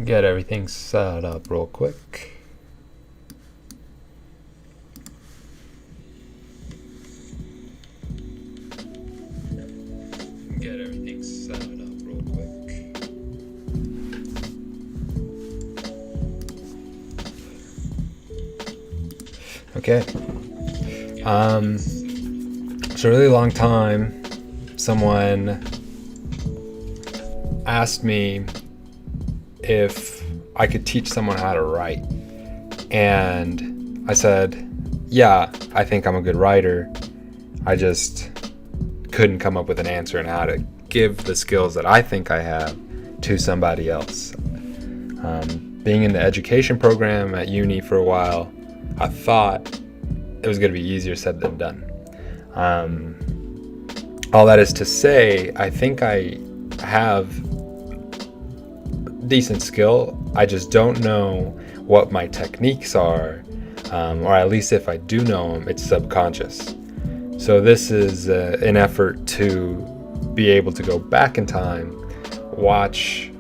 Get everything set up real quick. Get everything set up real quick. Okay. It's a really long time. Someone asked me if I could teach someone how to write. And I said, yeah, I think I'm a good writer. I just couldn't come up with an answer on how to give the skills that I think I have to somebody else. Being in the education program at uni for a while, I thought it was going to be easier said than done. All that is to say, I think I have decent skill. I just don't know what my techniques are, or at least if I do know them, it's subconscious. So this is an effort to be able to go back in time, watch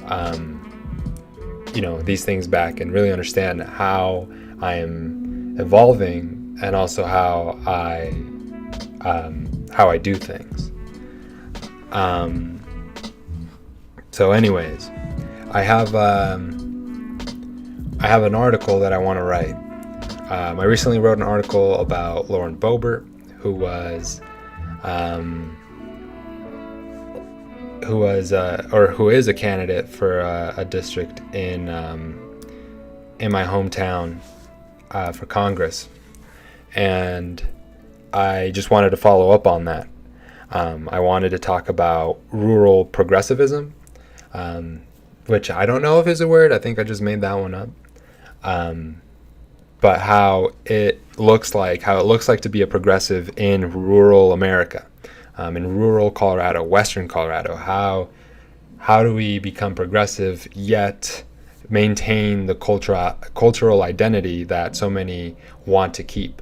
these things back, and really understand how I am evolving, and also how I do things. So anyways, I have an article that I want to write. I recently wrote an article about Lauren Boebert, who is a candidate for a district in my hometown for Congress, and I just wanted to follow up on that. I wanted to talk about rural progressivism, which I don't know if is a word. I think I just made that one up. But how it looks like to be a progressive in rural America, in rural Colorado, Western Colorado. How do we become progressive yet maintain the cultural identity that so many want to keep?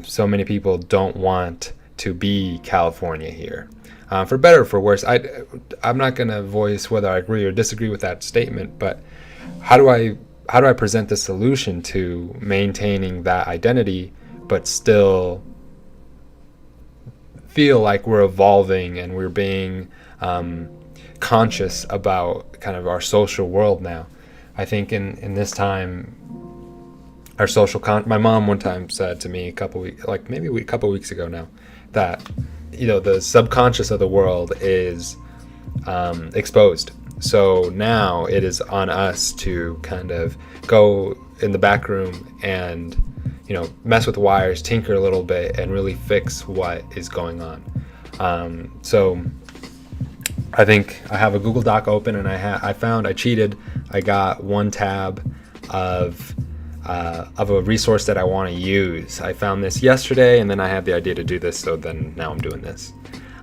So many people don't want to be California here. For better or for worse, I'm not going to voice whether I agree or disagree with that statement, but how do I present the solution to maintaining that identity, but still feel like we're evolving and we're being conscious about kind of our social world now? I think in this time, our my mom one time said to me a couple weeks ago now, that the subconscious of the world is exposed. So now it is on us to kind of go in the back room and mess with wires, tinker a little bit, and really fix what is going on. So I think I have a Google Doc open, and I cheated. I got one tab of a resource that I want to use. I found this yesterday, and then I had the idea to do this, so then now I'm doing this.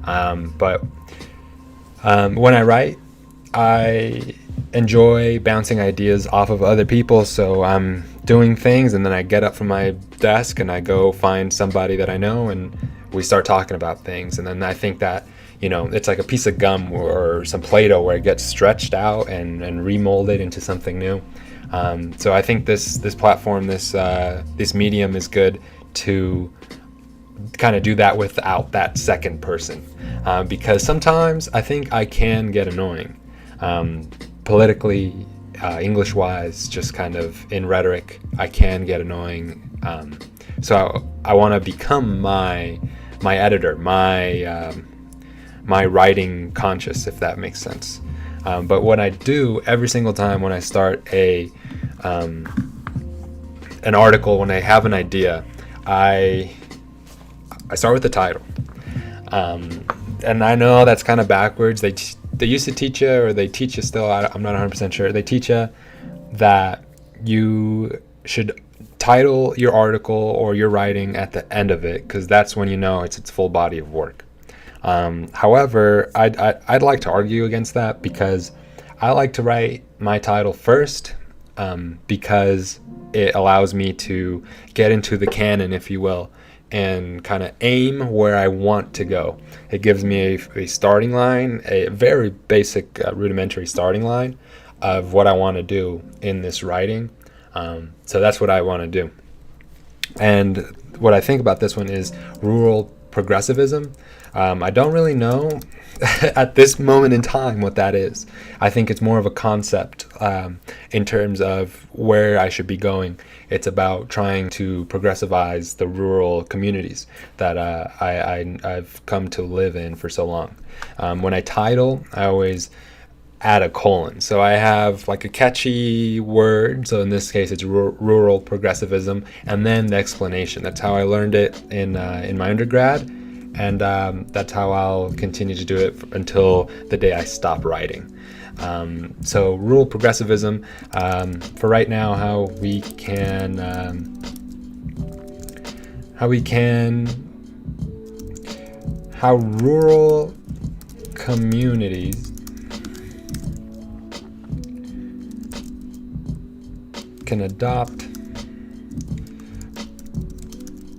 But when I write, I enjoy bouncing ideas off of other people, so I'm doing things, and then I get up from my desk and I go find somebody that I know, and we start talking about things. And then I think that it's like a piece of gum or some Play-Doh where it gets stretched out and remolded into something new. So I think this platform, this medium is good to kind of do that without that second person, because sometimes I think I can get annoying, politically, English-wise, just kind of in rhetoric, I can get annoying. So I want to become my editor, my writing conscious, if that makes sense. But what I do every single time when I start an article, when I have an idea, I start with the title. And I know that's kind of backwards. They used to teach you, or they teach you still, I'm not 100% sure. They teach you that you should title your article or your writing at the end of it, because that's when it's its full body of work. However, I'd like to argue against that, because I like to write my title first, because it allows me to get into the canon, if you will, and kind of aim where I want to go. It gives me a starting line, a very basic, rudimentary starting line of what I want to do in this writing. So that's what I want to do. And what I think about this one is rural progressivism. I don't really know at this moment in time what that is. I think it's more of a concept in terms of where I should be going. It's about trying to progressivize the rural communities that I've come to live in for so long. When I title, I always add a colon. So I have like a catchy word. So in this case, it's rural progressivism, and then the explanation. That's how I learned it in my undergrad. And that's how I'll continue to do it until the day I stop writing. So rural progressivism, for right now, how rural communities can adopt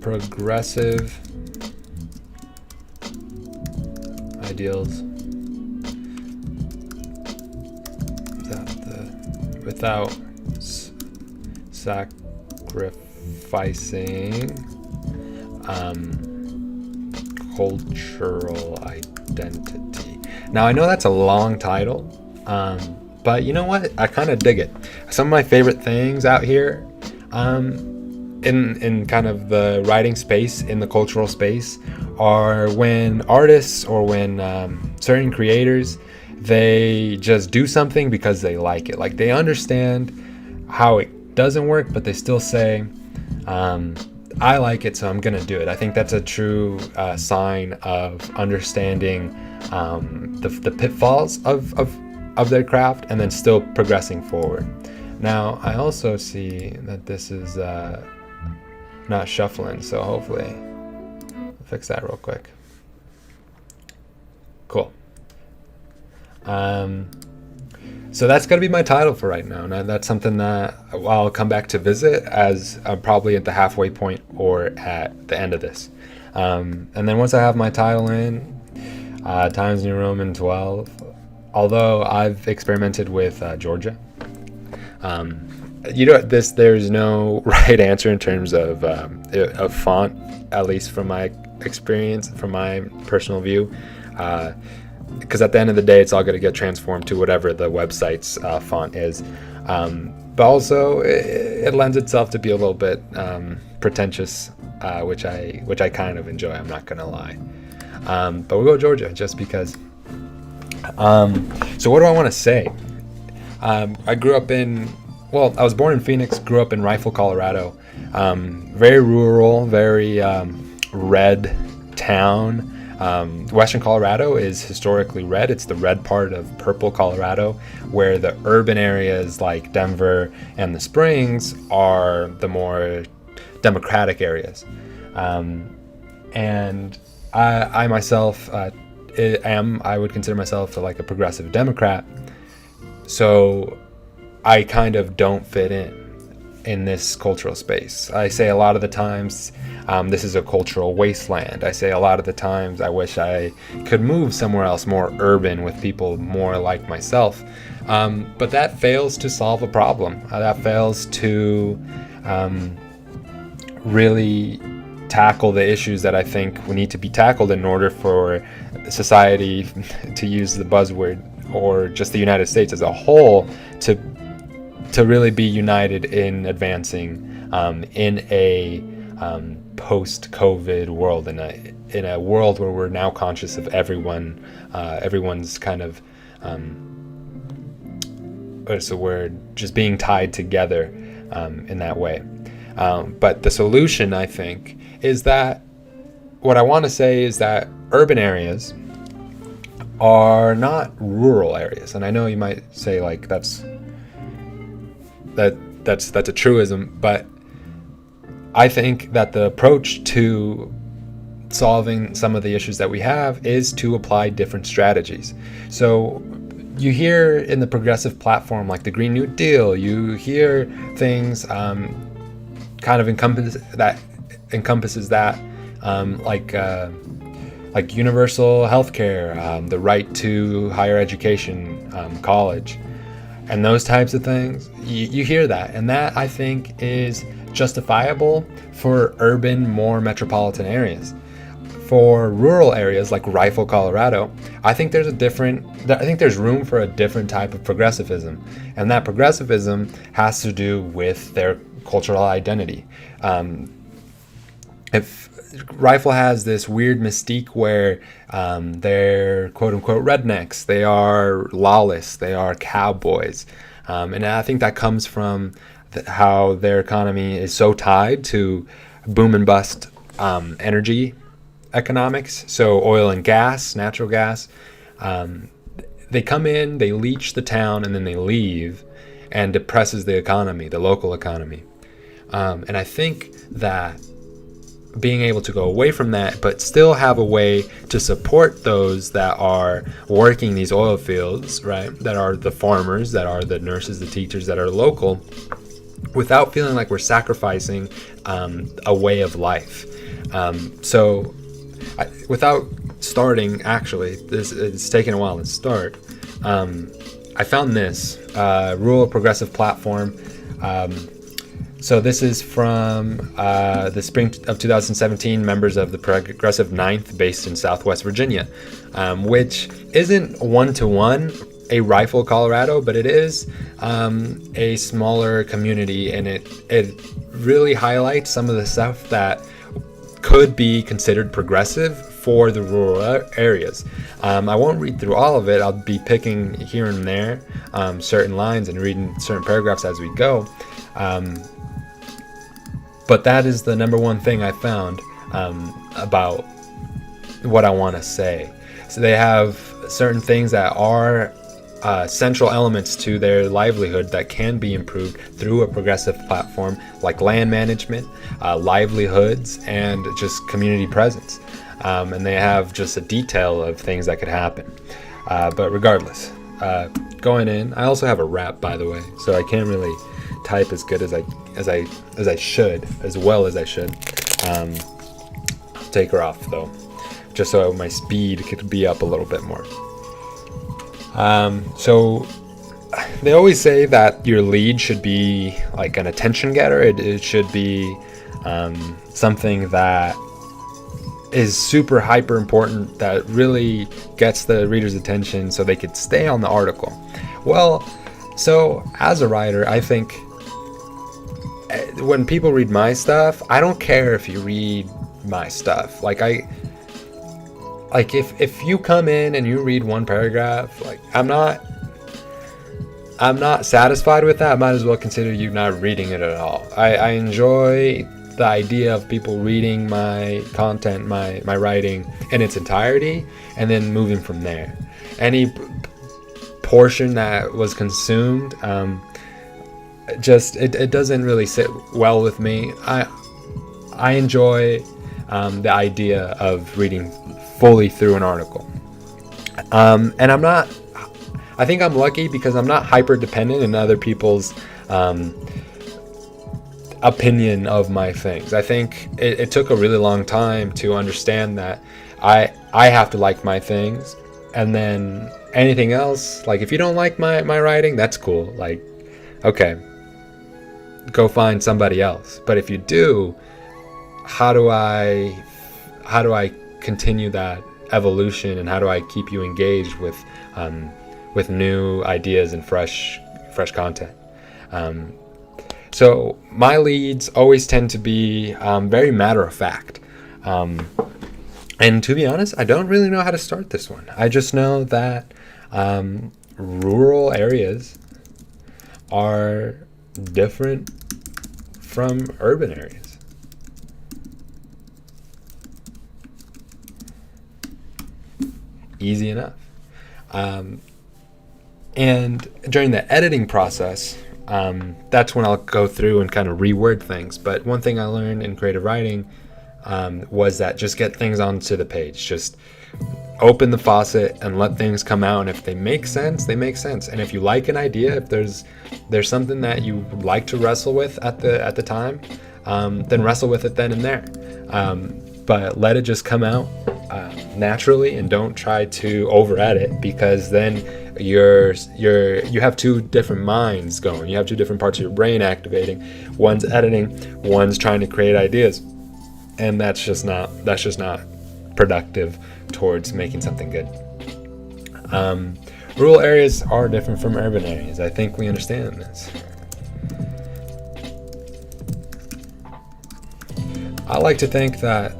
progressive ideals without sacrificing cultural identity. Now I know that's a long title, but you know what? I kind of dig it. Some of my favorite things out here in kind of the writing space, in the cultural space, are when artists or when certain creators, they just do something because they like it. Like they understand how it doesn't work, but they still say, I like it, so I'm gonna do it. I think that's a true sign of understanding the pitfalls of their craft and then still progressing forward. Now, I also see that this is not shuffling, so hopefully I'll fix that real quick. Cool. So that's going to be my title for right now. Now that's something that I'll come back to visit as probably at the halfway point or at the end of this. And then once I have my title in, Times New Roman 12, although I've experimented with Georgia, there's no right answer in terms of font, at least from my experience, from my personal view. Because at the end of the day, it's all going to get transformed to whatever the website's font is. But also, it lends itself to be a little bit pretentious, which I kind of enjoy. I'm not going to lie. But we'll go Georgia just because. So what do I want to say? I grew up I was born in Phoenix, grew up in Rifle, Colorado. Very rural, very red town. Western Colorado is historically red. It's the red part of purple Colorado, where the urban areas like Denver and the Springs are the more democratic areas. And I myself I would consider myself like a progressive Democrat. So I kind of don't fit in this cultural space. I say a lot of the times, this is a cultural wasteland. I say a lot of the times, I wish I could move somewhere else, more urban, with people more like myself. But that fails to solve a problem. That fails to really tackle the issues that I think need to be tackled in order for society, to use the buzzword, or just the United States as a whole, to really be united in advancing in a post-COVID world, in a world where we're now conscious of everyone's kind of what's the word, just being tied together in that way. But the solution, I think, is that what I want to say is that urban areas are not rural areas. And I know you might say like that's a truism, but I think that the approach to solving some of the issues that we have is to apply different strategies. So you hear in the progressive platform like the Green New Deal, you hear things kind of encompasses that like universal healthcare, the right to higher education, college. and those types of things, you hear that. And that, I think, is justifiable for urban, more metropolitan areas. For rural areas like Rifle, Colorado, I think there's room for a different type of progressivism, and that progressivism has to do with their cultural identity. If Rifle has this weird mystique where they're quote unquote rednecks, they are lawless, they are cowboys, and I think that comes from how their economy is so tied to boom and bust energy economics. So oil and gas, natural gas, they come in, they leech the town, and then they leave, and depresses the economy, the local economy. And I think that being able to go away from that, but still have a way to support those that are working these oil fields, right? That are the farmers, that are the nurses, the teachers, that are local, without feeling like we're sacrificing a way of life. Without starting, actually, it's taken a while to start. I found this Rural Progressive Platform. So this is from the spring of 2017, members of the Progressive Ninth, based in Southwest Virginia, which isn't one-to-one a Rifle, Colorado, but it is a smaller community, and it really highlights some of the stuff that could be considered progressive for the rural areas. I won't read through all of it. I'll be picking here and there certain lines and reading certain paragraphs as we go. But that is the number one thing I found about what I want to say. So they have certain things that are central elements to their livelihood that can be improved through a progressive platform, like land management, livelihoods, and just community presence. And they have just a detail of things that could happen. But regardless, going in, I also have a rap, by the way, so I can't really type as good as I should, as well as I should. Take her off though, just so my speed could be up a little bit more. So they always say that your lead should be like an attention getter. It should be something that is super hyper important, that really gets the reader's attention so they could stay on the article. Well, so as a writer, I think when people read my stuff, I don't care if you read my stuff. If you come in and you read one paragraph, like I'm not satisfied with that. I might as well consider you not reading it at all. I enjoy the idea of people reading my content, my writing in its entirety, and then moving from there. Any portion that was consumed, it doesn't really sit well with me. I enjoy the idea of reading fully through an article, and I think I'm lucky because I'm not hyper dependent on other people's opinion of my things. I think it took a really long time to understand that I have to like my things, and then anything else, like if you don't like my writing, that's cool, like okay, go find somebody else. But if you do, how do I continue that evolution, and how do I keep you engaged with new ideas and fresh content? So my leads always tend to be very matter of fact, and to be honest, I don't really know how to start this one. I just know that rural areas are different from urban areas. Easy enough. And during the editing process, that's when I'll go through and kind of reword things. But one thing I learned in creative writing was that just get things onto the page. Just open the faucet and let things come out. And if they make sense, they make sense. And if you like an idea, if there's something that you like to wrestle with at the time, then wrestle with it then and there. But let it just come out naturally, and don't try to over edit, because then you have two different minds going. You have two different parts of your brain activating. One's editing, one's trying to create ideas, and that's just not productive towards making something good. Rural areas are different from urban areas. I think we understand this. I like to think that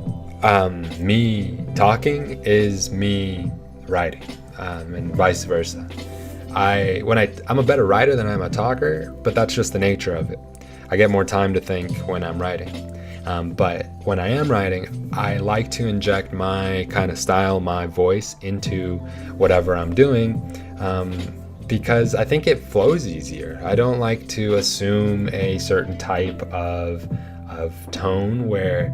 me talking is me writing, and vice versa. I'm a better writer than I'm a talker, but that's just the nature of it. I get more time to think when I'm writing. But when I am writing, I like to inject my kind of style, my voice into whatever I'm doing, because I think it flows easier. I don't like to assume a certain type of tone where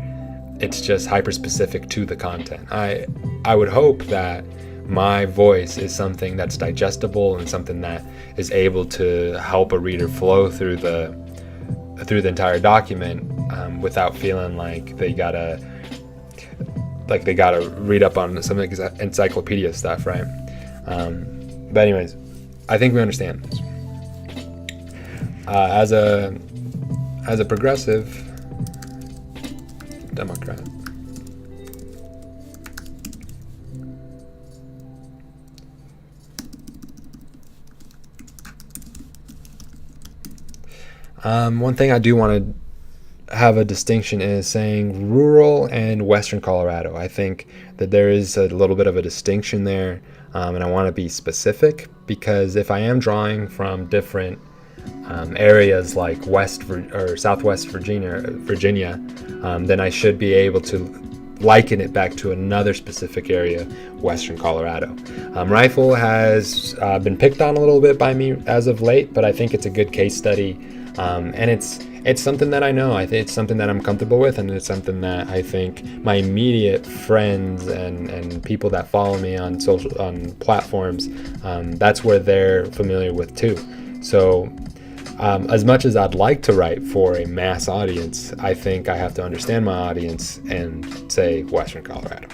it's just hyper specific to the content. I would hope that my voice is something that's digestible and something that is able to help a reader flow through the entire document, without feeling like they gotta read up on some encyclopedia stuff, right? But anyways, I think we understand this. As a progressive Democrat, one thing I do want to have a distinction is saying rural and Western Colorado. I think that there is a little bit of a distinction there, and I want to be specific, because if I am drawing from different areas like Southwest Virginia, then I should be able to liken it back to another specific area, Western Colorado. Rifle has been picked on a little bit by me as of late, but I think it's a good case study. And it's something that I know. I think it's something that I'm comfortable with, and it's something that I think my immediate friends and people that follow me on platforms, that's where they're familiar with too. So as much as I'd like to write for a mass audience, I think I have to understand my audience and say Western Colorado.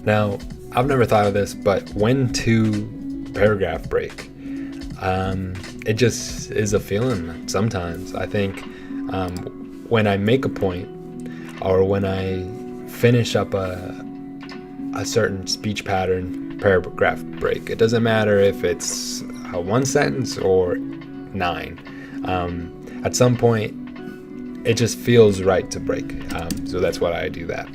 Now, I've never thought of this, but when to paragraph break? It just is a feeling sometimes. I think when I make a point, or when I finish up a certain speech pattern, paragraph break. It doesn't matter if it's one sentence or 9. At some point, it just feels right to break. So that's why I do that.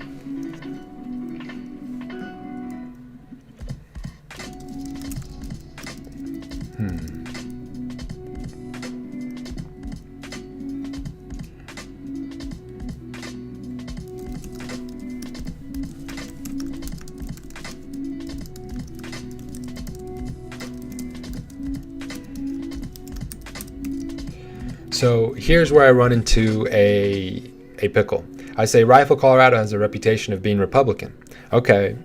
So here's where I run into a pickle. I say Rifle, Colorado has a reputation of being Republican. Okay,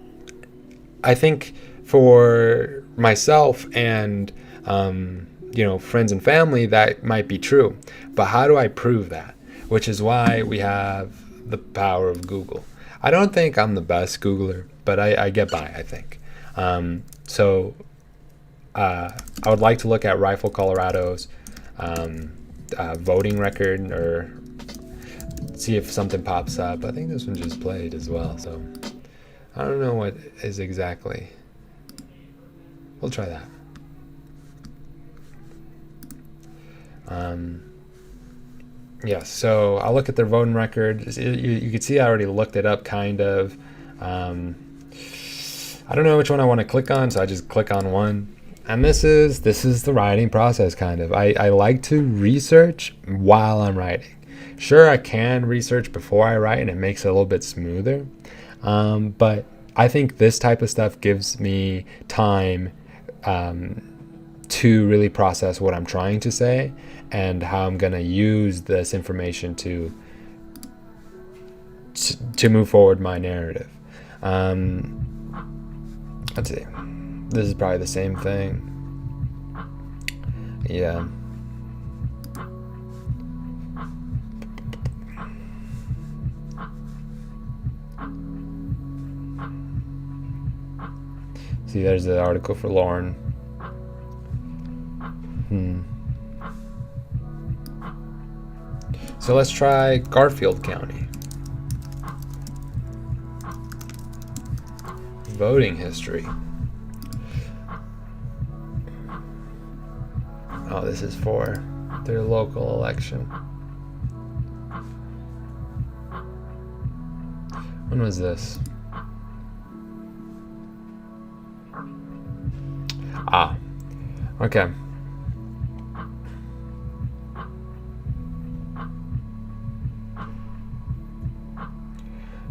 I think for myself and friends and family, that might be true. But how do I prove that? Which is why we have the power of Google. I don't think I'm the best Googler, but I get by, I think. So I would like to look at Rifle, Colorado's voting record, or see if something pops up. I think this one just played as well, so I don't know what is exactly. We'll try that. Yeah, so I'll look at their voting record. You can see I already looked it up, kind of. I don't know which one I want to click on, so I just click on one. And this is the writing process, kind of. I like to research while I'm writing. Sure, I can research before I write, and it makes it a little bit smoother. But I think this type of stuff gives me time to really process what I'm trying to say and how I'm going to use this information to move forward my narrative. Let's see. This is probably the same thing. Yeah. See, there's the article for Lauren. So let's try Garfield County. Voting history. Oh, this is for their local election. When was this? Okay.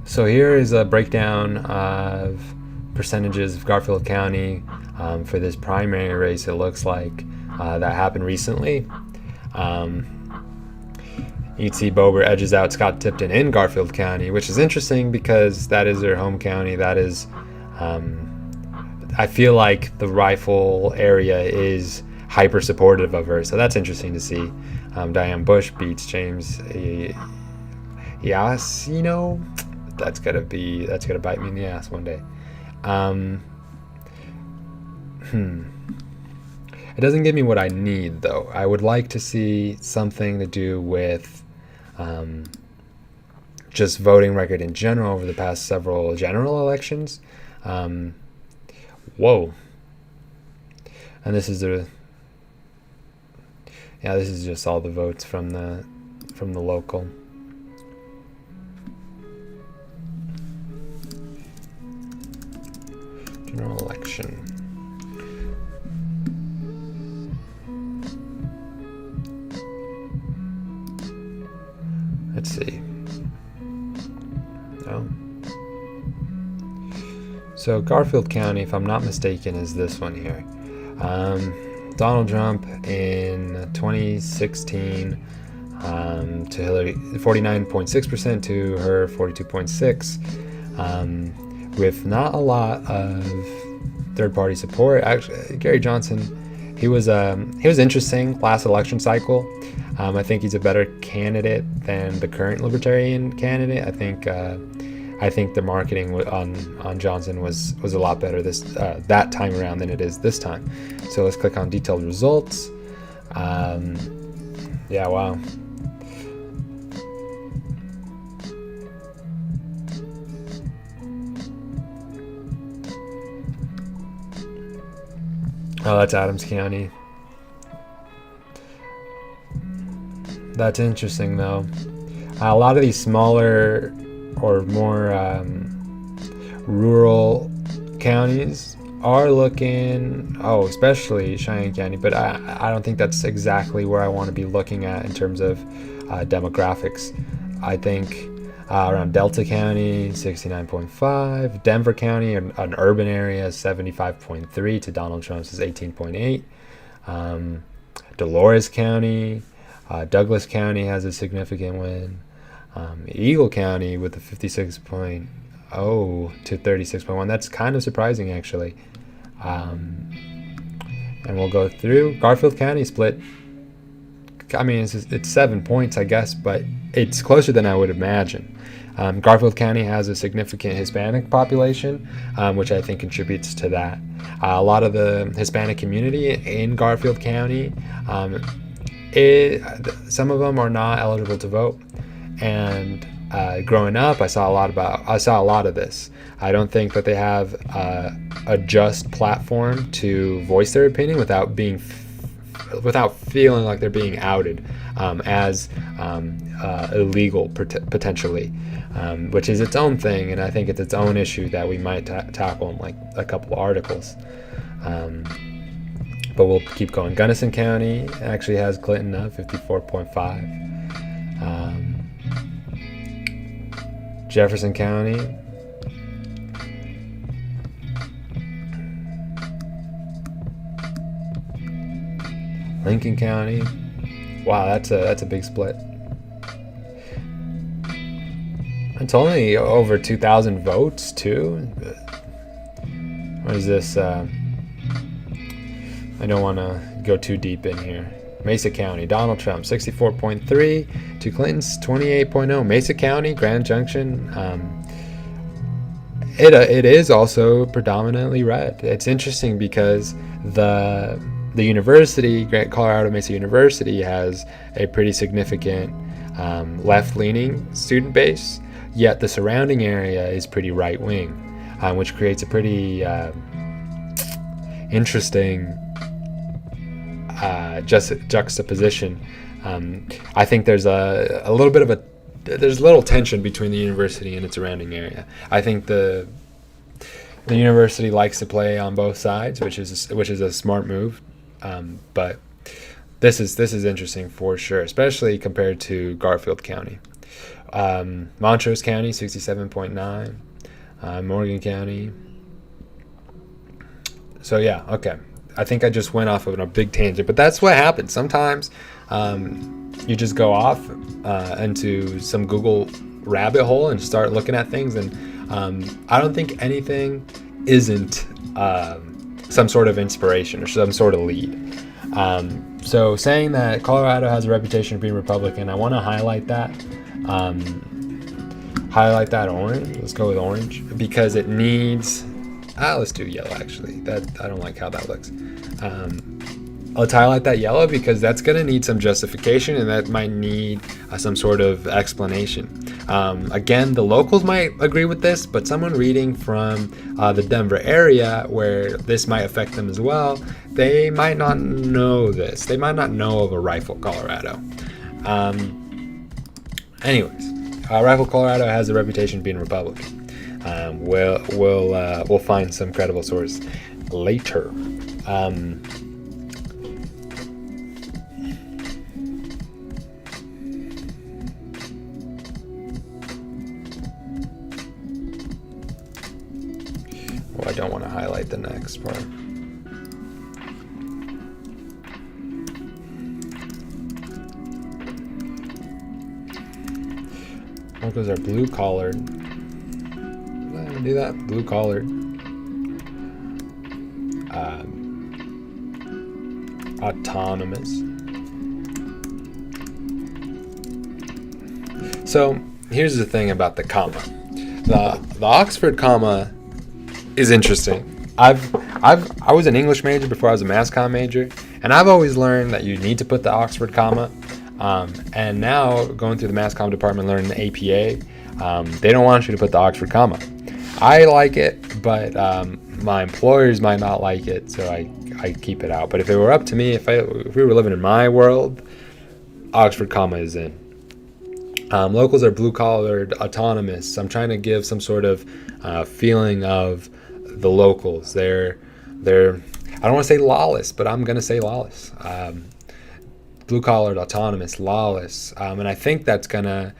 So here is a breakdown of percentages of Garfield County for this primary race. It looks like that happened recently. You can see Boebert edges out Scott Tipton in Garfield County, which is interesting because that is their home county. That is, I feel like the rifle area is hyper supportive of her, so that's interesting to see. Diane Bush beats James Yasino. That's gonna bite me in the ass one day. It doesn't give me what I need, though. I would like to see something to do with just voting record in general over the past several general elections. Whoa. And this is this is just all the votes from the local. General election. Let's see. Oh. So Garfield County, if I'm not mistaken, is this one here. Donald Trump in 2016 to Hillary 49.6% to her 42.6%, with not a lot of third-party support. Actually, Gary Johnson, he was interesting last election cycle. I think he's a better candidate than the current Libertarian candidate. I think the marketing on Johnson was a lot better that time around than it is this time. So let's click on detailed results. Yeah, wow. Oh, that's Adams County. That's interesting, though. A lot of these smaller or more rural counties are looking, especially Cheyenne County, but I don't think that's exactly where I want to be looking at in terms of demographics. I think around Delta County, 69.5, Denver County, an urban area, 75.3 to Donald Trump's 18.8, Dolores County, Douglas County has a significant win. Eagle County with a 56.0 to 36.1. That's kind of surprising, actually. And we'll go through. Garfield County split. I mean, it's 7 points, I guess, but it's closer than I would imagine. Garfield County has a significant Hispanic population, which I think contributes to that. A lot of the Hispanic community in Garfield County, some of them are not eligible to vote. And growing up, I saw a lot of this. I don't think that they have a just platform to voice their opinion without feeling like they're being outed as illegal potentially, which is its own thing, and I think it's its own issue that we might tackle in like a couple of articles. But we'll keep going. Gunnison County actually has Clinton up 54.5. Jefferson County, Lincoln County. Wow, that's a big split. It's only over 2,000 votes too. What is this? I don't want to go too deep in here. Mesa County, Donald Trump 64.3 to Clinton's 28.0. Mesa County, Grand Junction. It is also predominantly red. It's interesting because the university, Colorado Mesa University, has a pretty significant left-leaning student base, yet the surrounding area is pretty right-wing, which creates a pretty interesting juxtaposition. I think there's a little bit of there's little tension between the university and its surrounding area. I think the university likes to play on both sides, which is a smart move. But this is interesting for sure, especially compared to Garfield County. Montrose County 67.9, Morgan County. So yeah, okay. I think I just went off of a big tangent, but that's what happens. Sometimes you just go off into some Google rabbit hole and start looking at things, and I don't think anything isn't some sort of inspiration or some sort of lead. So saying that Colorado has a reputation of being Republican, I want to highlight that. Highlight that orange. Let's go with orange because it needs... let's do yellow, actually. I don't like how that looks. Let's highlight that yellow because that's going to need some justification, and that might need some sort of explanation. Again, the locals might agree with this, but someone reading from the Denver area where this might affect them as well, they might not know this. They might not know of a Rifle, Colorado. Anyways, Rifle, Colorado has a reputation of being Republican. We'll find some credible source later. I don't want to highlight the next part. Locals are blue collared. Do that. Blue collared. Autonomous. So here's the thing about the comma. The Oxford comma is interesting. I was an English major before I was a mass comm major, and I've always learned that you need to put the Oxford comma. And now going through the mass comm department, learning the APA, they don't want you to put the Oxford comma. I like it, but my employers might not like it, so I keep it out. But if it were up to me, if we were living in my world, Oxford comma is in. Locals are blue-collared, autonomous. I'm trying to give some sort of feeling of the locals. They're I don't want to say lawless, but I'm going to say lawless. Blue-collared, autonomous, lawless. And I think that's going to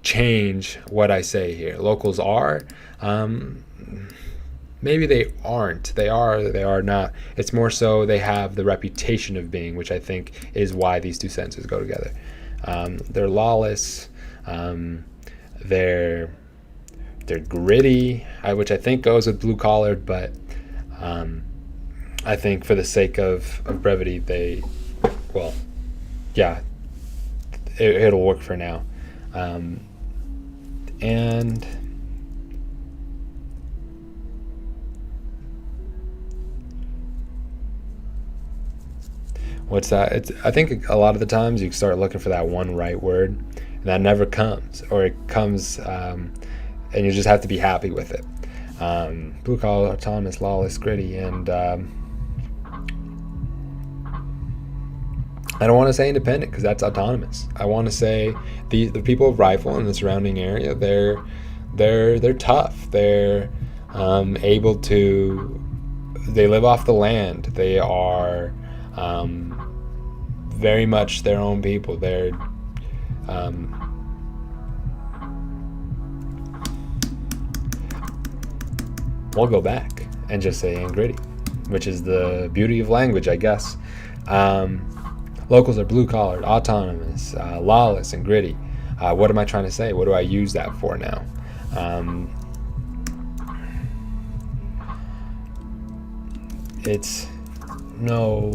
change what I say here. Locals are. Maybe they aren't. They are not. It's more so they have the reputation of being, which I think is why these two sentences go together. They're lawless. They're gritty, which I think goes with blue collared, but I think for the sake of brevity, it'll work for now. And what's that? I think a lot of the times you start looking for that one right word, and that never comes, or it comes, and you just have to be happy with it. Blue collar, autonomous, lawless, gritty, and I don't want to say independent because that's autonomous. I want to say the people of Rifle and the surrounding area, they're tough. They're able to. They live off the land. They are very much their own people. They're we'll go back and just say and gritty, which is the beauty of language, I guess. Locals are blue collared, autonomous, lawless, and gritty. What am I trying to say? What do I use that for now? It's no.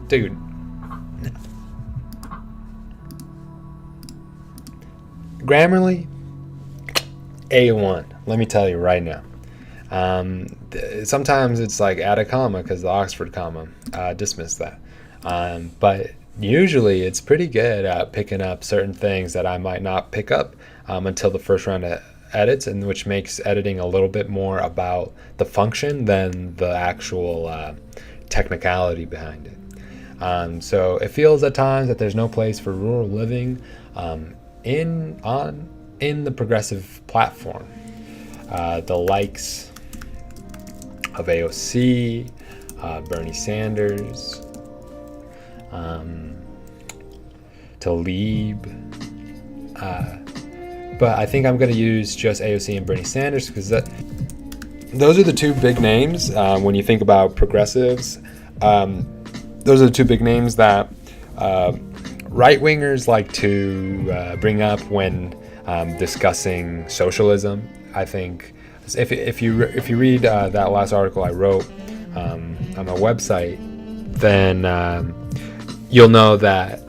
Dude. Grammarly, A1. Let me tell you right now. Sometimes it's like add a comma because the Oxford comma. Dismiss that. But usually it's pretty good at picking up certain things that I might not pick up until the first round of edits, and which makes editing a little bit more about the function than the actual technicality behind it. So it feels at times that there's no place for rural living in the progressive platform. The likes of AOC, Bernie Sanders, Tlaib. But I think I'm going to use just AOC and Bernie Sanders because those are the two big names when you think about progressives. Those are the two big names that right-wingers like to bring up when discussing socialism. I think if you read that last article I wrote on my website, then you'll know that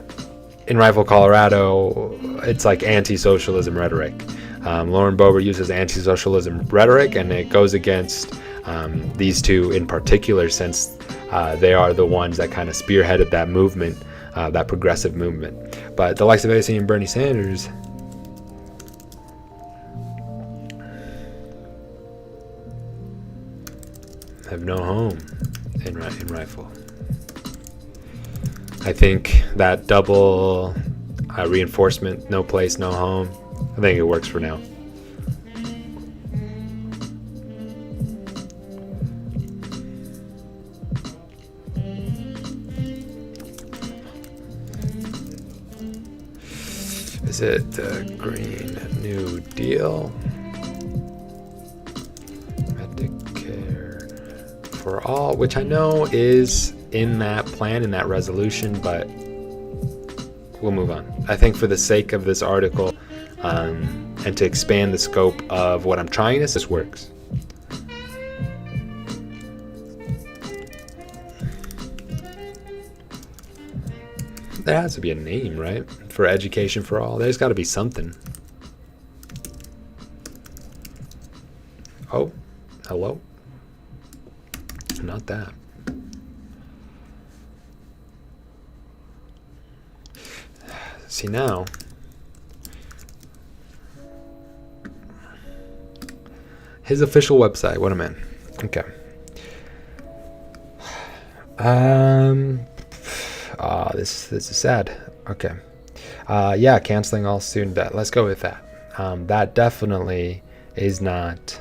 in Rifle, Colorado, it's like anti-socialism rhetoric. Lauren Boebert uses anti-socialism rhetoric, and it goes against these two in particular, since they are the ones that kind of spearheaded that movement, that progressive movement. But the likes of AOC and Bernie Sanders have no home in Rifle. I think that double reinforcement, no place, no home, I think it works for now. Is it the Green New Deal? Medicare for all, which I know is in that plan, in that resolution, but we'll move on. I think for the sake of this article and to expand the scope of what I'm trying to say, this works. There has to be a name, right? For education for all. There's got to be something. Oh, hello? Not that. See now. His official website. What a man. Okay. This is sad. Okay. Yeah, canceling all student debt. Let's go with that. That definitely is not.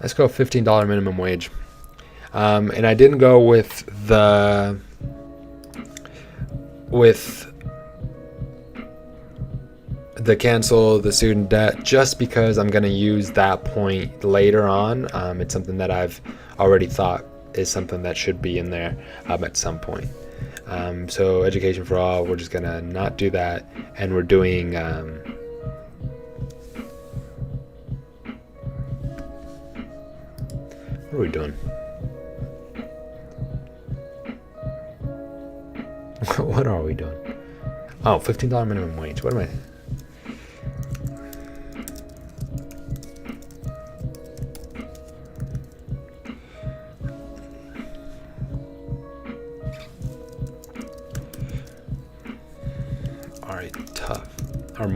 Let's go $15 minimum wage. And I didn't go with the cancel the student debt just because I'm going to use that point later on. It's something that I've already thought is something that should be in there at some point. So education for all, we're just going to not do that. And we're doing... what are we doing? What are we doing? Oh, $15 minimum wage. What am I...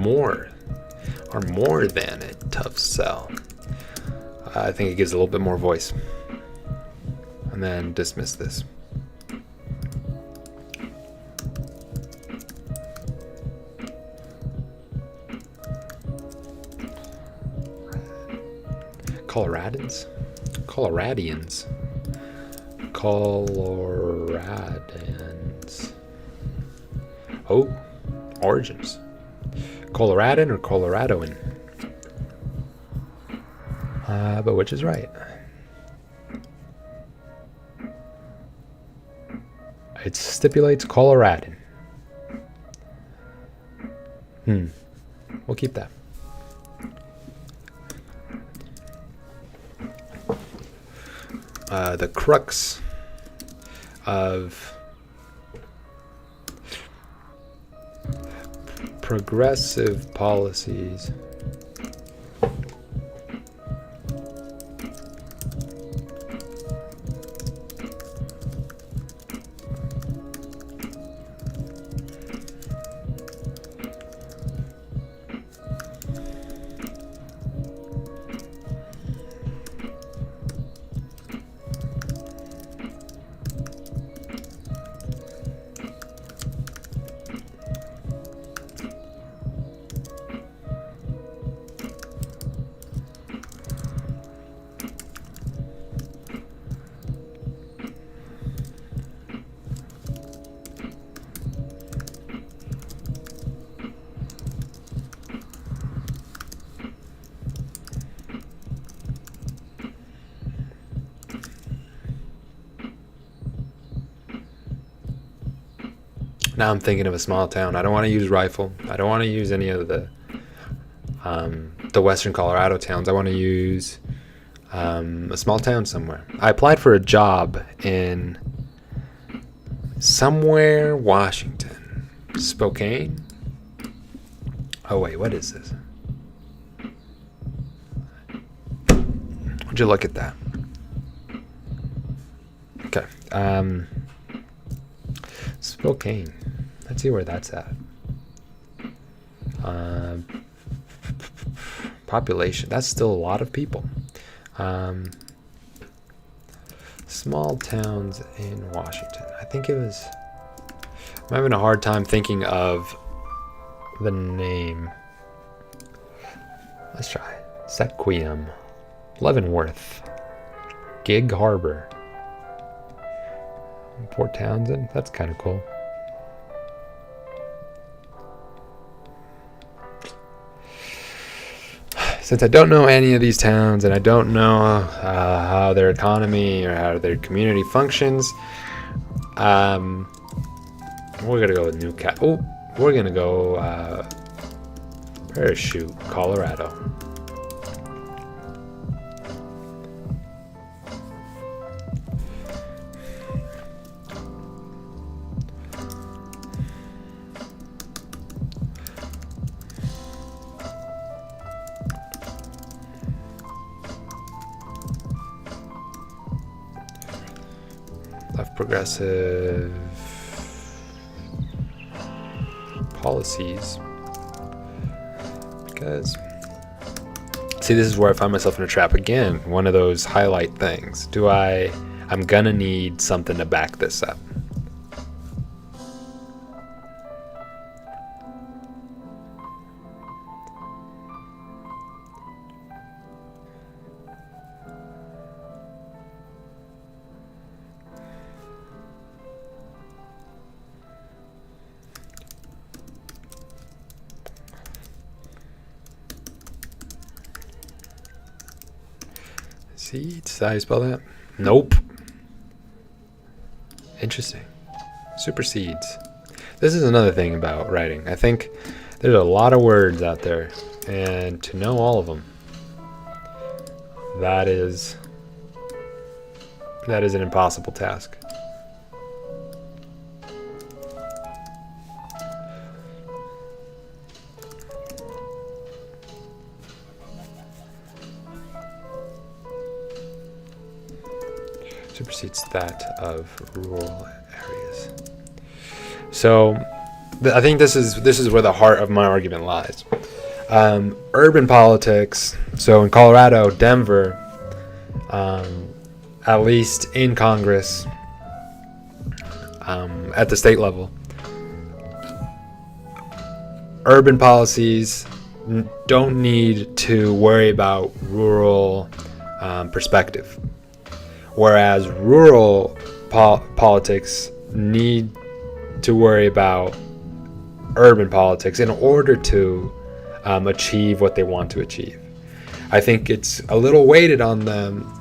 more than a tough sell. I think it gives a little bit more voice. And then dismiss this. Coloradans. Oh, origins. Coloradan or Coloradoan? But which is right? It stipulates Coloradan. We'll keep that. The crux of progressive policies Now I'm thinking of a small town. I don't want to use Rifle. I don't want to use any of the Western Colorado towns. I want to use a small town somewhere. I applied for a job in somewhere Washington. Spokane? Oh wait, what is this? Would you look at that? Okay. Spokane. Let's see where that's at. Population. That's still a lot of people. Small towns in Washington. I think it was... I'm having a hard time thinking of the name. Let's try. Sequim. Leavenworth. Gig Harbor. Port Townsend. That's kind of cool. Since I don't know any of these towns and I don't know how their economy or how their community functions, we're gonna go with Newcastle. Oh, we're gonna go Parachute, Colorado. Progressive policies, because see, this is where I find myself in a trap again. One of those highlight things. I'm gonna need something to back this up. Seeds? How you spell that? Nope. Interesting. Supersedes. This is another thing about writing. I think there's a lot of words out there, and to know all of them, that is an impossible task. Supersedes that of rural areas. So I think this is where the heart of my argument lies. Urban politics. So in Colorado, Denver, at least in Congress, at the state level, urban policies don't need to worry about rural perspective, whereas rural politics need to worry about urban politics in order to achieve what they want to achieve. I think it's a little weighted on them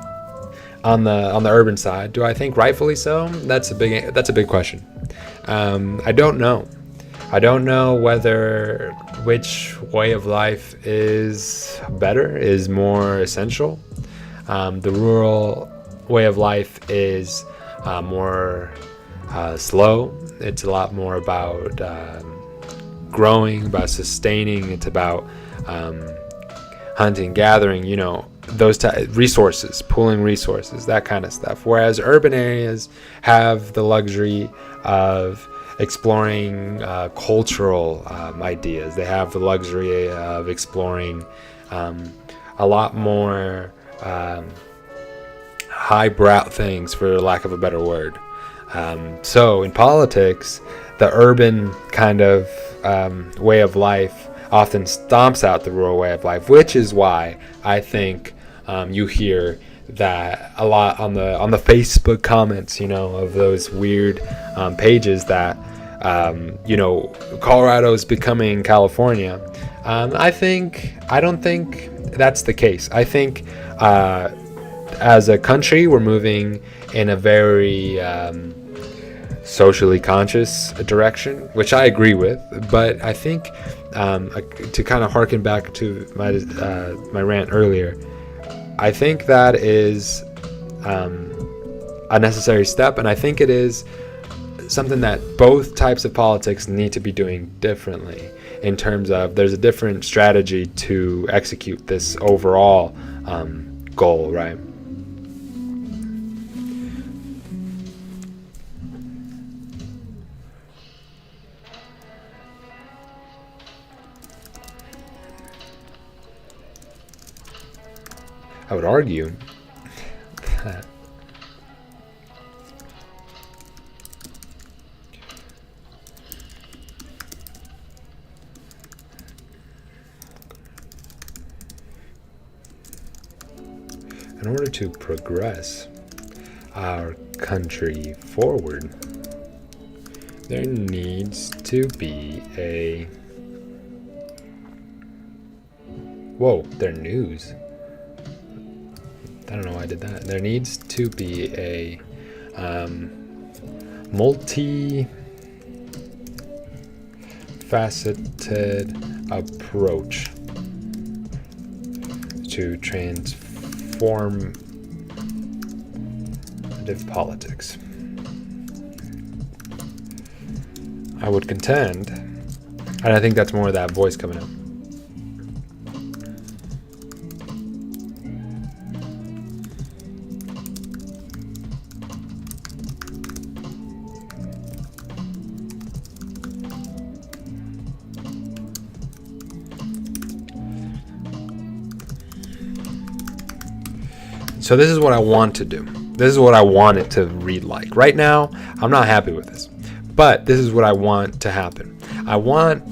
on the urban side. Do I think rightfully so? That's a big question. I don't know. I don't know whether which way of life is better, is more essential. The rural way of life is more slow. It's a lot more about growing, about sustaining. It's about hunting, gathering, those resources, pooling resources, that kind of stuff. Whereas urban areas have the luxury of exploring cultural ideas. They have the luxury of exploring a lot more highbrow things, for lack of a better word. So in politics, the urban kind of way of life often stomps out the rural way of life, which is why I think you hear that a lot on the Facebook comments, of those weird pages that Colorado is becoming California. I don't think that's the case. I think as a country, we're moving in a very socially conscious direction, which I agree with. But I think to kind of harken back to my rant earlier, I think that is a necessary step, and I think it is something that both types of politics need to be doing differently, in terms of there's a different strategy to execute this overall goal, right? I would argue that in order to progress our country forward, there needs to be their news. I don't know why I did that. There needs to be a multi-faceted approach to transformative politics. I would contend, and I think that's more of that voice coming up. So this is what I want to do. This is what I want it to read like. Right now, I'm not happy with this, but this is what I want to happen. I want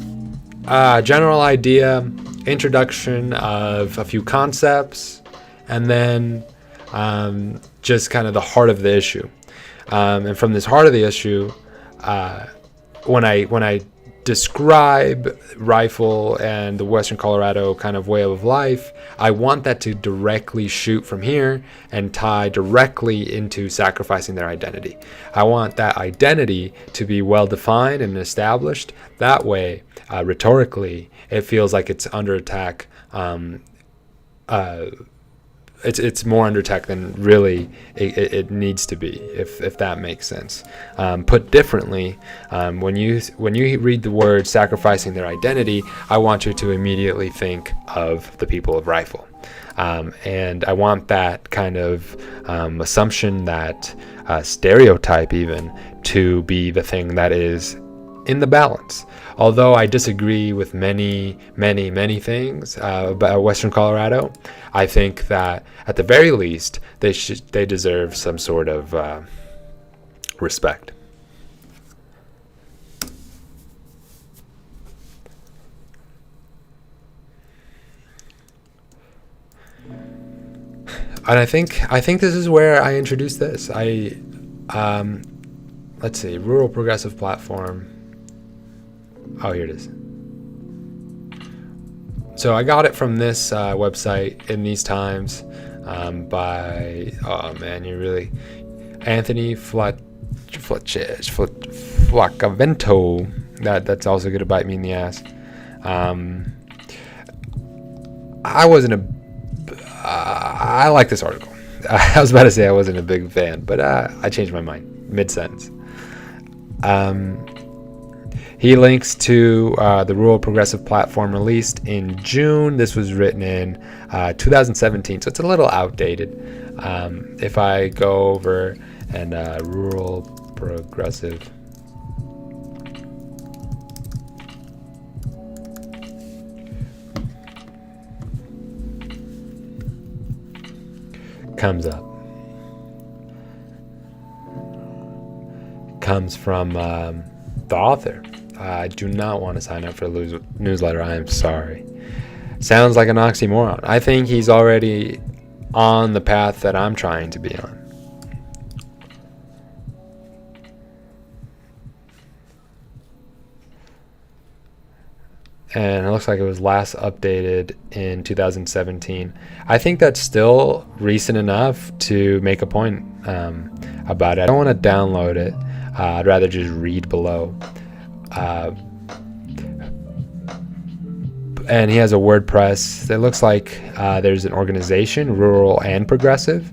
a general idea, introduction of a few concepts, and then just kind of the heart of the issue. And from this heart of the issue, when I describe rifle and the Western Colorado kind of way of life, I want that to directly shoot from here and tie directly into sacrificing their identity. I want that identity to be well defined and established. That way, rhetorically, it feels like it's under attack. It's more under attack than really it needs to be, if that makes sense. Put differently, when you read the word sacrificing their identity, I want you to immediately think of the people of Rifle. And I want that kind of assumption, that stereotype even, to be the thing that is in the balance. Although I disagree with many, many, many things about Western Colorado, I think that at the very least they deserve some sort of respect. And I think this is where I introduced this. Let's see, Rural Progressive Platform. Oh, here it is. So I got it from this website in these times by, oh man, Anthony Flacavento. That's also going to bite me in the ass. I like this article. I was about to say I wasn't a big fan, but I changed my mind mid-sentence. He links to the Rural Progressive Platform released in June. This was written in 2017, so it's a little outdated. If I go over and Rural Progressive comes up, comes from the author. I do not want to sign up for the newsletter. I am sorry. Sounds like an oxymoron. I think he's already on the path that I'm trying to be on. And it looks like it was last updated in 2017. I think that's still recent enough to make a point about it. I don't want to download it. I'd rather just read below. And he has a WordPress. It looks like there's an organization, Rural and Progressive.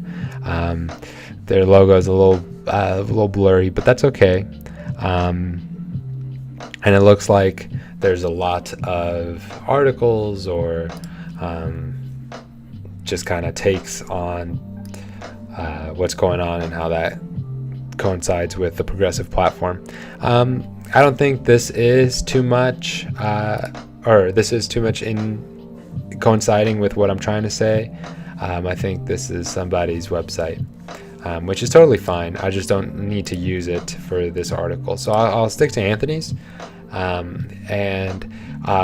Their logo is a little blurry, but that's okay. And it looks like there's a lot of articles or just kind of takes on what's going on and how that coincides with the Progressive platform. I don't think this is too much, this is too much in coinciding with what I'm trying to say. I think this is somebody's website, which is totally fine. I just don't need to use it for this article. So I'll stick to Anthony's. And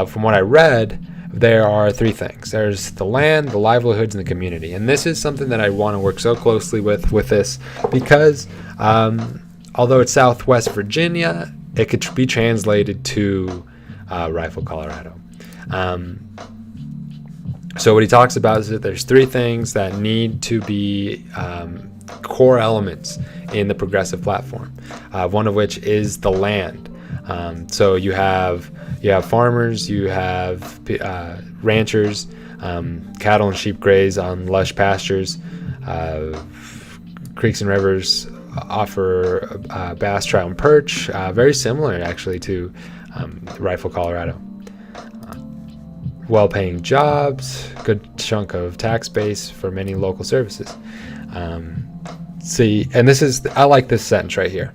from what I read, there are three things. There's the land, the livelihoods, and the community. And this is something that I want to work so closely with this because although it's Southwest Virginia, it could be translated to Rifle, Colorado. So what he talks about is that there's three things that need to be core elements in the Progressive platform. One of which is the land. So you have farmers, you have ranchers, cattle and sheep graze on lush pastures. Creeks and rivers offer bass, trout, and perch, very similar actually to Rifle, Colorado. Well-paying jobs, good chunk of tax base for many local services. I like this sentence right here.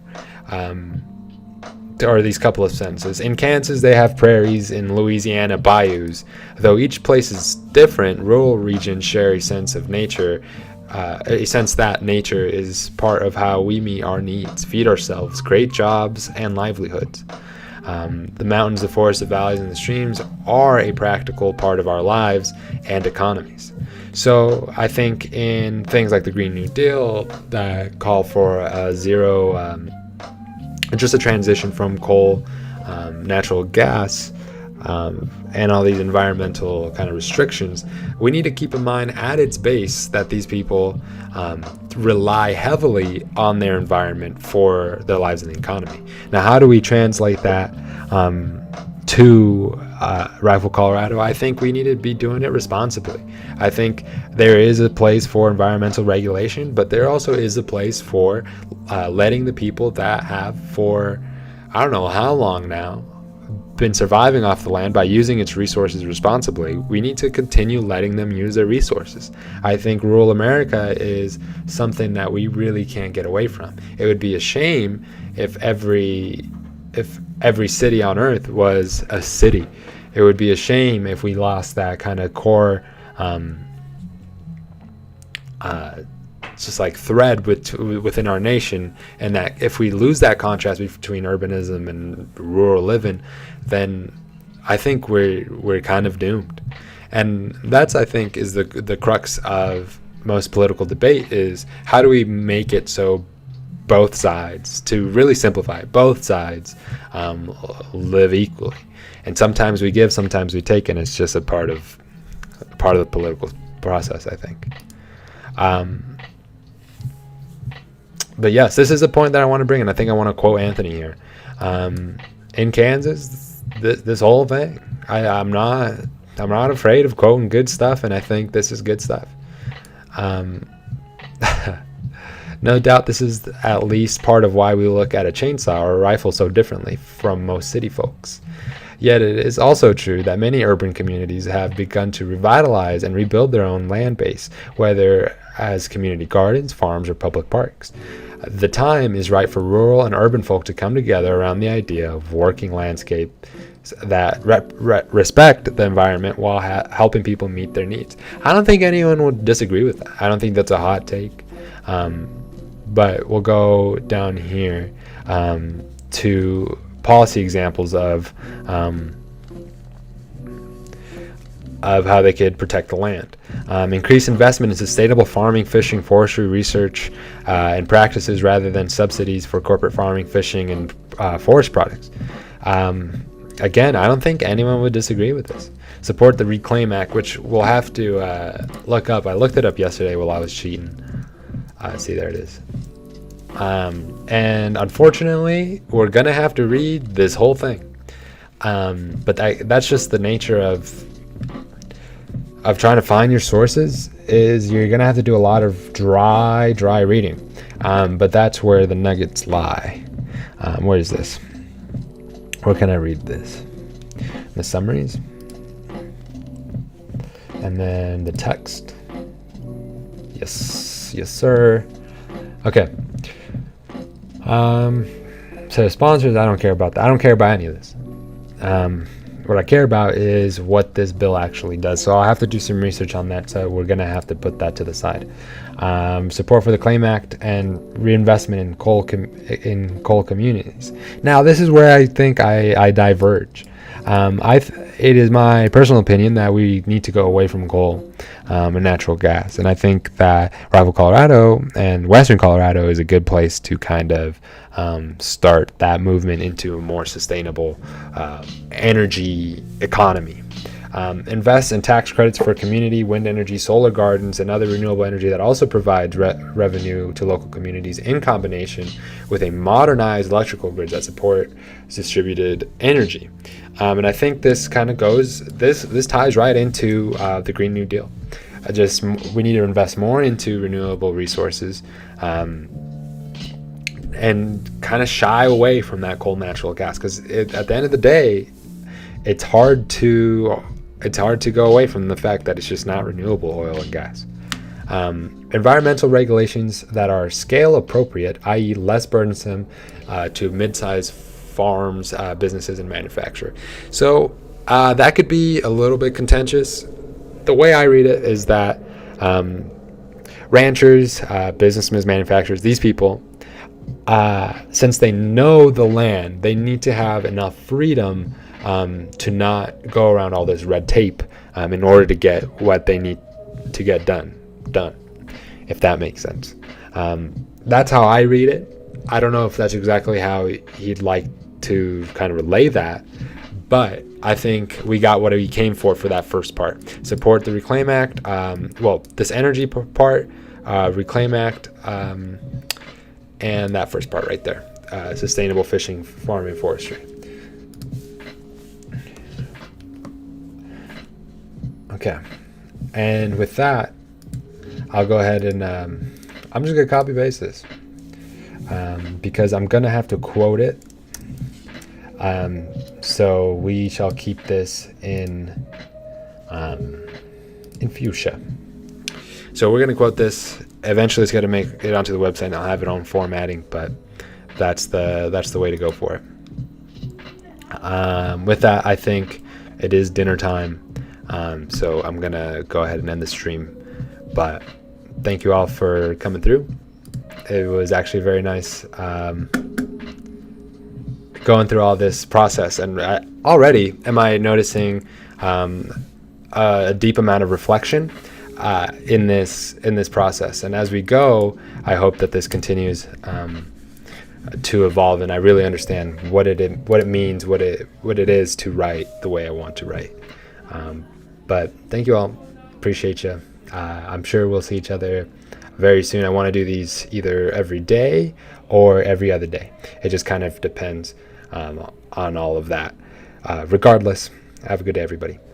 Or these couple of sentences. In Kansas, they have prairies. In Louisiana, bayous. Though each place is different, rural regions share a sense of nature, a sense that nature is part of how we meet our needs, feed ourselves, create jobs and livelihoods. The mountains, the forests, the valleys, and the streams are a practical part of our lives and economies. So I think in things like the Green New Deal that call for just a transition from coal, natural gas, and all these environmental kind of restrictions, we need to keep in mind at its base that these people rely heavily on their environment for their lives and the economy. Now, how do we translate that to Rifle, Colorado? I think we need to be doing it responsibly. I think there is a place for environmental regulation, but there also is a place for letting the people that have for I don't know how long now been surviving off the land by using its resources responsibly. We need to continue letting them use their resources. I think rural America is something that we really can't get away from. It would be a shame if every if every city on Earth was a city. It would be a shame if we lost that kind of core, just like thread within our nation, and that if we lose that contrast between urbanism and rural living, then I think we're kind of doomed. And that's, I think, is the crux of most political debate, is how do we make it so both sides, to really simplify it, both sides live equally. And sometimes we give, sometimes we take, and it's just a part of the political process, I think. But yes, this is a point that I want to bring, and I think I want to quote Anthony here. In Kansas, this whole thing, I'm not afraid of quoting good stuff, and I think this is good stuff. No doubt this is at least part of why we look at a chainsaw or a rifle so differently from most city folks. Yet it is also true that many urban communities have begun to revitalize and rebuild their own land base, whether as community gardens, farms, or public parks. The time is right for rural and urban folk to come together around the idea of working landscape that respect the environment while helping people meet their needs. I don't think anyone would disagree with that. I don't think that's a hot take. But we'll go down here to policy examples of how they could protect the land. Increase investment in sustainable farming, fishing, forestry, research, and practices rather than subsidies for corporate farming, fishing, and forest products. Again, I don't think anyone would disagree with this. Support the Reclaim Act, which we'll have to look up. I looked it up yesterday while I was cheating. See, there it is. And unfortunately, we're going to have to read this whole thing. But that's just the nature of trying to find your sources, is you're going to have to do a lot of dry reading. But that's where the nuggets lie. Where is this? Where can I read this? The summaries. And then the text. Yes, sir. Okay. So sponsors, I don't care about that. I don't care about any of this. What I care about is what this bill actually does. So I'll have to do some research on that. So we're going to have to put that to the side. Support for the Claim Act and reinvestment in coal communities. Now, this is where I think I diverge. It is my personal opinion that we need to go away from coal and natural gas. And I think that Rival Colorado and Western Colorado is a good place to kind of start that movement into a more sustainable energy economy. Invest in tax credits for community wind energy, solar gardens, and other renewable energy that also provides revenue to local communities, in combination with a modernized electrical grid that supports distributed energy. And I think this kind of this ties right into the Green New Deal. We need to invest more into renewable resources and kind of shy away from that coal, natural gas, because at the end of the day, it's hard to go away from the fact that it's just not renewable oil and gas. Environmental regulations that are scale appropriate, i.e. less burdensome to mid-sized farms, businesses, and manufacturers. So that could be a little bit contentious. The way I read it is that ranchers, businessmen, manufacturers, these people, since they know the land, they need to have enough freedom to not go around all this red tape in order to get what they need to get done, if that makes sense. That's how I read it. I don't know if that's exactly how he'd like to kind of relay that, but I think we got what we came for that first part. Support the Reclaim Act, this energy part, Reclaim Act, and that first part right there, sustainable fishing, farming, forestry. Okay, and with that, I'll go ahead and I'm just gonna copy paste this because I'm gonna have to quote it. So we shall keep this in fuchsia. So we're gonna quote this. Eventually, it's gonna make it onto the website, and I'll have it on formatting, but that's the way to go for it. With that, I think it is dinner time. So I'm going to go ahead and end the stream. But thank you all for coming through. It was actually very nice going through all this process. And already am I noticing a deep amount of reflection in this process. And as we go, I hope that this continues to evolve, and I really understand what it means, what it is to write the way I want to write. But thank you all. Appreciate you. I'm sure we'll see each other very soon. I want to do these either every day or every other day. It just kind of depends on all of that. Regardless, have a good day, everybody.